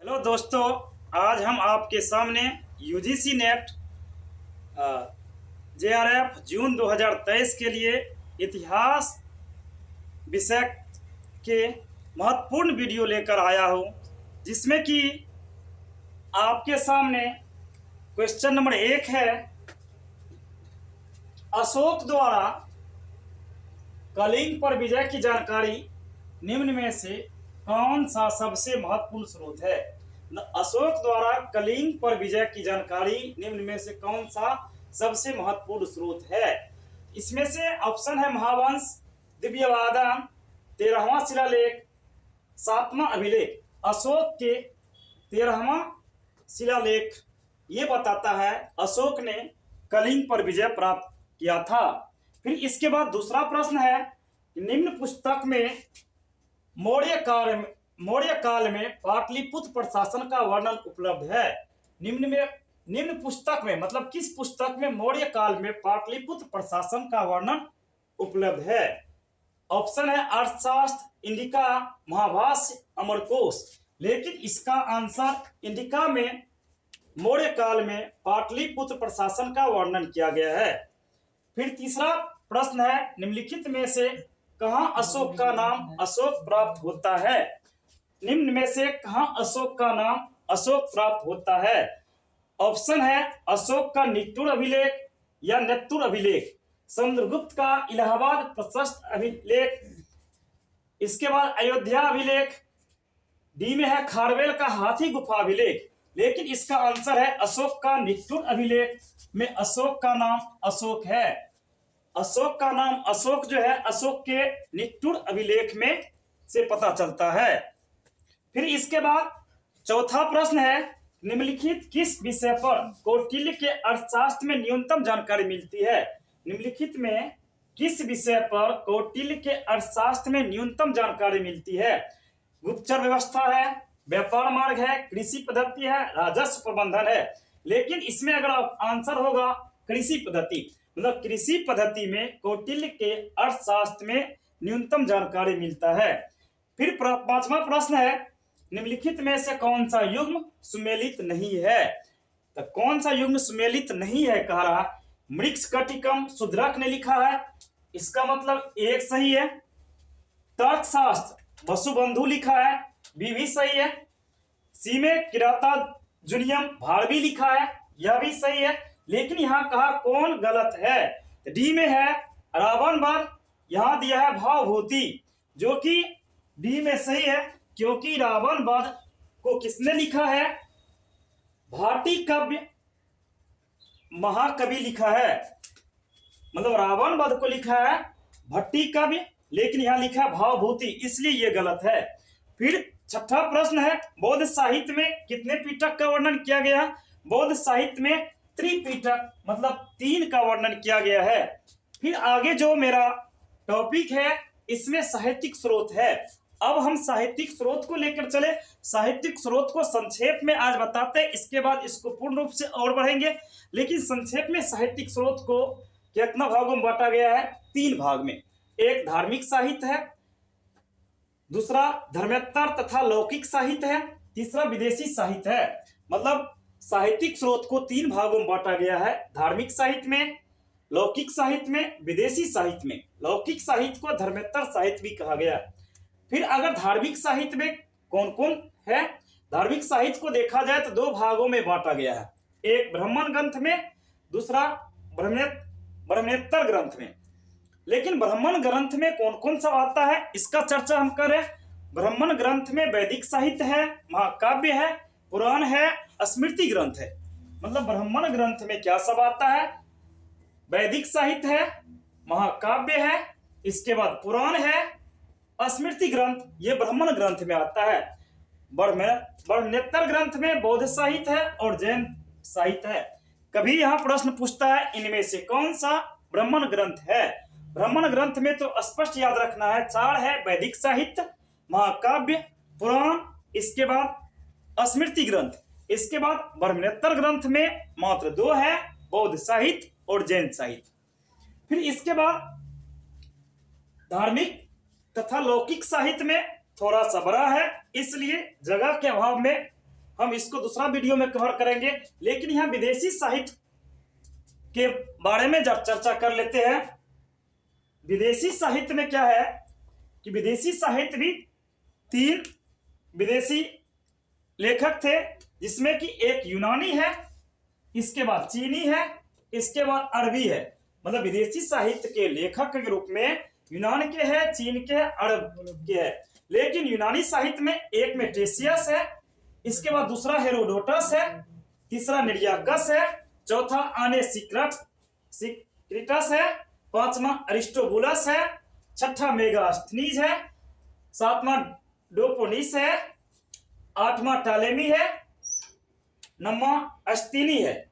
Hello दोस्तों, आज हम आपके सामने यूजीसी नेट जेआरएफ जून 2023 के लिए इतिहास विषय के महत्वपूर्ण वीडियो लेकर आया हूँ, जिसमें कि आपके सामने क्वेश्चन नंबर 1 है। अशोक द्वारा कलिंग पर विजय की जानकारी निम्न में से कौन सा सबसे महत्वपूर्ण स्रोत है? अशोक द्वारा कलिंग पर विजय की जानकारी निम्न में से कौन सा सबसे महत्वपूर्ण स्रोत है? इसमें से ऑप्शन है महावंश, दिव्यवादन, 13वां शिलालेख, 7वां अभिलेख। अशोक के 13वां शिलालेख ये बताता है अशोक ने कलिंग पर विजय प्राप्त किया था। फिर इसके बाद दूसरा प्रश्न है, निम्न पुस्तक में मौर्य काल में पाटलिपुत्र प्रशासन का वर्णन उपलब्ध है। निम्न पुस्तक में मतलब किस पुस्तक में मौर्य काल में पाटलिपुत्र प्रशासन का वर्णन उपलब्ध है? ऑप्शन है अर्थशास्त्र, इंडिका, महाभाष्य, अमरकोश। लेकिन इसका आंसर इंडिका में मौर्य काल में पाटलिपुत्र प्रशासन का वर्णन किया गया है। फिर तीसरा प्रश्न है, निम्नलिखित में से कहां अशोक का नाम अशोक प्राप्त होता है? निम्न में से कहां अशोक का नाम अशोक प्राप्त होता है? ऑप्शन है अशोक का निट्टूर अभिलेख या नेत्तुर अभिलेख, समुद्रगुप्त का इलाहाबाद प्रशस्त अभिलेख, इसके बाद अयोध्या अभिलेख, डी में है खारवेल का हाथी गुफा अभिलेख। लेकिन इसका आंसर है अशोक का निट्टूर अभिलेख में अशोक का नाम अशोक है। अशोक का नाम अशोक जो है अशोक के निट्टूर अभिलेख में से पता चलता है। फिर इसके बाद चौथा प्रश्न है, निम्नलिखित किस विषय पर कौटिल्य के अर्थशास्त्र में न्यूनतम जानकारी मिलती है? निम्नलिखित में किस विषय पर कौटिल्य के अर्थशास्त्र में न्यूनतम जानकारी मिलती है? गुप्तचर व्यवस्था है, व्यापार मार्ग है, कृषि पद्धति है, राजस्व प्रबंधन है। लेकिन इसमें अगर आंसर होगा कृषि पद्धति, मतलब कृषि पद्धति में कौटिल्य के अर्थशास्त्र में न्यूनतम जानकारी मिलता है। फिर पांचवा प्रश्न है, निम्नलिखित में से कौन सा युग्म सुमेलित नहीं है? तो कौन सा युग्म सुमेलित नहीं है कह रहा? मृक्षकटिकम शुद्रक ने लिखा है, इसका मतलब एक सही है। तर्कशास्त्र वसुबंधु लिखा है, बी भी सही है। सी में किराता जुनियम भारवी लिखा है, यह भी सही है। लेकिन यहाँ कहा कौन गलत है? डी में है रावण वध, यहां दिया है भावभूति, जो कि डी में सही है, क्योंकि रावण वध को किसने लिखा है? भाटी काव्य महाकवि लिखा है, मतलब रावण वध को लिखा है भट्टी काव्य, लेकिन यहाँ लिखा है भावभूति, इसलिए ये गलत है। फिर छठा प्रश्न है, बौद्ध साहित्य में कितने पीठक का वर्णन किया गया? बौद्ध साहित्य में त्रिपीठक मतलब 3 का वर्णन किया गया है। फिर आगे जो मेरा टॉपिक है इसमें साहित्यिक स्रोत है। अब हम साहित्यिक स्रोत को लेकर चले, साहित्यिक स्रोत को संक्षेप में आज बताते हैं, इसके बाद इसको पूर्ण रूप से और बढ़ेंगे। लेकिन संक्षेप में साहित्यिक स्रोत को कितना भागों में बांटा गया है? 3 भाग में। एक धार्मिक साहित्य है, दूसरा धर्मेत्तर तथा लौकिक साहित्य है, तीसरा विदेशी साहित्य है। मतलब साहित्यिक स्रोत को 3 भागों में बांटा गया है, धार्मिक साहित्य में, लौकिक साहित्य में, विदेशी साहित्य में। लौकिक साहित्य को धर्मेत्तर साहित्य भी कहा गया है। फिर अगर धार्मिक साहित्य में कौन कौन है? धार्मिक साहित्य को देखा जाए तो 2 भागों में बांटा गया है, एक ब्राह्मण ग्रंथ में, दूसरा ब्रह्मणेत्तर ग्रंथ में। लेकिन ब्राह्मण ग्रंथ में कौन कौन सा आता है इसका चर्चा हम करें। ब्राह्मण ग्रंथ में वैदिक साहित्य है, महाकाव्य है, पुराण है, स्मृति ग्रंथ है। मतलब ब्राह्मण ग्रंथ में क्या सब आता है? वैदिक साहित्य है, महाकाव्य है, इसके बाद पुराण है, स्मृति ग्रंथ, ये ब्राह्मण ग्रंथ में आता है। ब्रह्मणेत्तर ग्रंथ में बौद्ध साहित्य है और जैन साहित्य है। कभी यहाँ प्रश्न पूछता है इनमें से कौन सा ब्राह्मण ग्रंथ है? ब्राह्मण ग्रंथ में तो स्पष्ट याद रखना है, 4 है, वैदिक साहित्य, महाकाव्य, पुराण, इसके बाद स्मृति ग्रंथ, इसके बाद ब्रह्मणेत्तर ग्रंथ में मात्र 2 है, बौद्ध साहित्य और जैन साहित्य। फिर इसके बाद धार्मिक तथा लौकिक साहित्य में थोड़ा सा बड़ा है, इसलिए जगह के अभाव में हम इसको दूसरा वीडियो में कवर करेंगे। लेकिन यहाँ विदेशी साहित्य के बारे में जब चर्चा कर लेते हैं। विदेशी साहित्य में क्या है कि विदेशी साहित्य भी 3 विदेशी लेखक थे, जिसमें कि एक यूनानी है, इसके बाद चीनी है, इसके बाद अरबी है। मतलब विदेशी साहित्य के लेखक के रूप में यूनान के है, चीन के है, अरब के है। लेकिन यूनानी साहित्य में एक में टेसियस है, इसके बाद दूसरा हेरोडोटस है, तीसरा निर्याकस है, चौथा आने सिक्रिटस है, पांचवा अरिस्टोबुलस है, छठा मेगास्थनीज है, सातवां डोपोनिस है, आठवां टालेमी है, नौवां अस्तीनी है।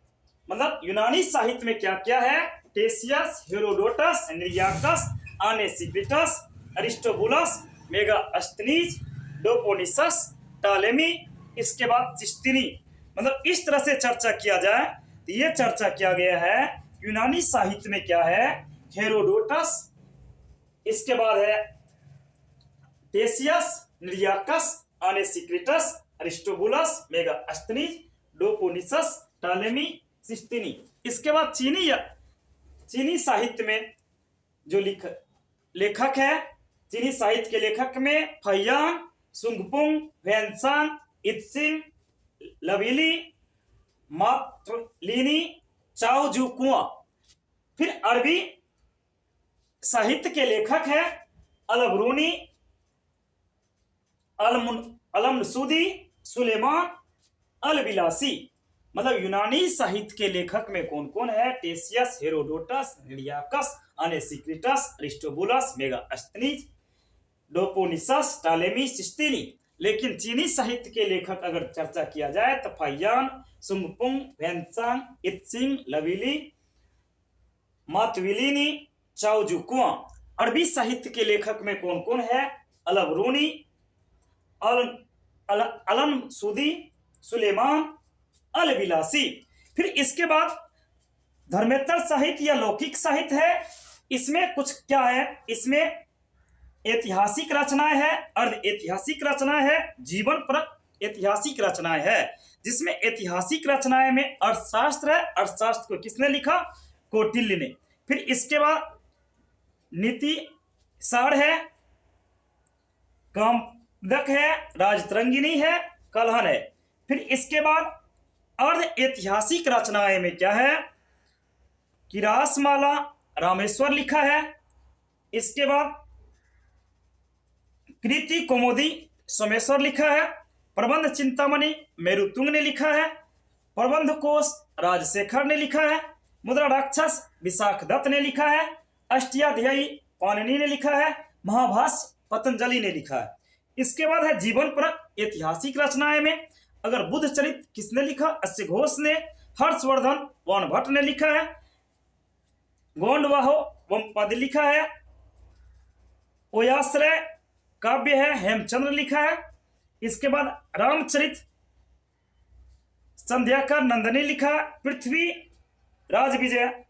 मतलब यूनानी साहित्य में क्या क्या है? टेसियस, हेरोडोटस, निर्याकस, आने सिक्रिटस, अरिस्टोबुलस, मेगास्थनीज, डोपोनिसस, टालेमी, इसके बाद सिस्तीनी। मतलब इस तरह से चर्चा किया जाए तो ये चर्चा किया गया है यूनानी साहित्य में क्या है? हेरोडोटस, इसके बाद है टेसियस, निर्याकस, आने सिक्रिटस, अरिस्टोबुलस, मेगास्थनीज, डोपोनिसस, टालेमी, सिस्तीनी। इसके बाद चीनी साहित्य में जो लेखक है, चीनी साहित्य के लेखक में फैयान, सुंगपुंग, वैनसांग, इत्सिंग, लविली, मातलिनी, चाओजुकुआ। फिर अरबी साहित्य के लेखक है अलबरूनी, अलमसूदी, सुलेमान, अलबिलासी। मतलब यूनानी साहित्य के लेखक में कौन कौन है? Ctesias, Herodotus, Nearchus, Onesicritus, Aristobulus, Megasthenes, Dionysius, Ptolemy, सिस्तीनी। लेकिन चीनी साहित्य के लेखक अगर चर्चा किया जाए तो फैयान, सुंगपुंग, वैनसांग, इत्सिंग, लविली, मातविलिनी, चाओजुकुआ। अरबी साहित्य के लेखक में कौन कौन है? अलबरूनी, अलमसूदी, सुलेमान, अलबिलासी। फिर इसके बाद धर्मेतर साहित्य या लौकिक साहित्य है। इसमें कुछ क्या है? इसमें ऐतिहासिक रचनाएं है, अर्ध ऐतिहासिक रचनाएं है, जीवन परक ऐतिहासिक रचनाएं है। जिसमें ऐतिहासिक रचनाएं में अर्थशास्त्र है। अर्थशास्त्र को किसने लिखा? कौटिल्य ने। फिर इसके बाद नीति सार है, कामदक है, राजतरंगिणी है, कलहन है। फिर इसके बाद अर्ध ऐतिहासिक रचनाएं में क्या है? कि रासमाला रामेश्वर लिखा है। इसके बाद कृति कौमुदी सोमेश्वर लिखा है। प्रबंध चिंतामणि मेरुतुंग ने लिखा है। प्रबंध कोश राजशेखर ने लिखा है। मुद्रा राक्षस विशाख दत्त ने लिखा है। अष्टयाध्यायी पाणिनि ने लिखा है। महाभाष्य पतंजलि ने लिखा है। इसके बाद है जीवन परक ऐतिहासिक रचनाएं में अगर बुद्ध चरित किसने लिखा? अश्व घोष ने। हर्षवर्धन वन भट्ट ने लिखा है। गोंडवाहो वमपद लिखा है। ओयाश्रय काव्य है, हेमचंद्र लिखा है। इसके बाद रामचरित संध्याकर नंदनी लिखा है। पृथ्वी राज विजय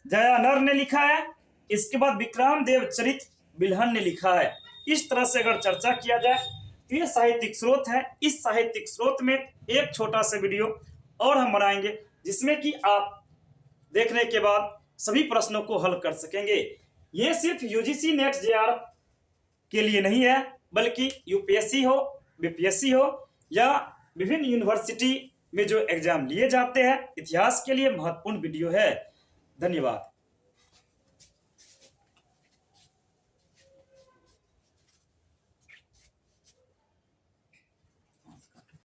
जयानर ने लिखा है। इसके बाद विक्रम देव चरित बिल्हन ने लिखा है। इस तरह से अगर चर्चा किया जाए तो ये साहित्यिक स्रोत है। इस साहित्यिक स्रोत में एक छोटा सा वीडियो और हम बनाएंगे जिसमें कि आप देखने के बाद सभी प्रश्नों को हल कर सकेंगे। ये सिर्फ यूजीसी नेट जेआरएफ के लिए नहीं है, बल्कि यूपीएससी हो, बीपीएससी हो या विभिन्न यूनिवर्सिटी में जो एग्जाम लिए जाते हैं, इतिहास के लिए महत्वपूर्ण वीडियो है। धन्यवाद।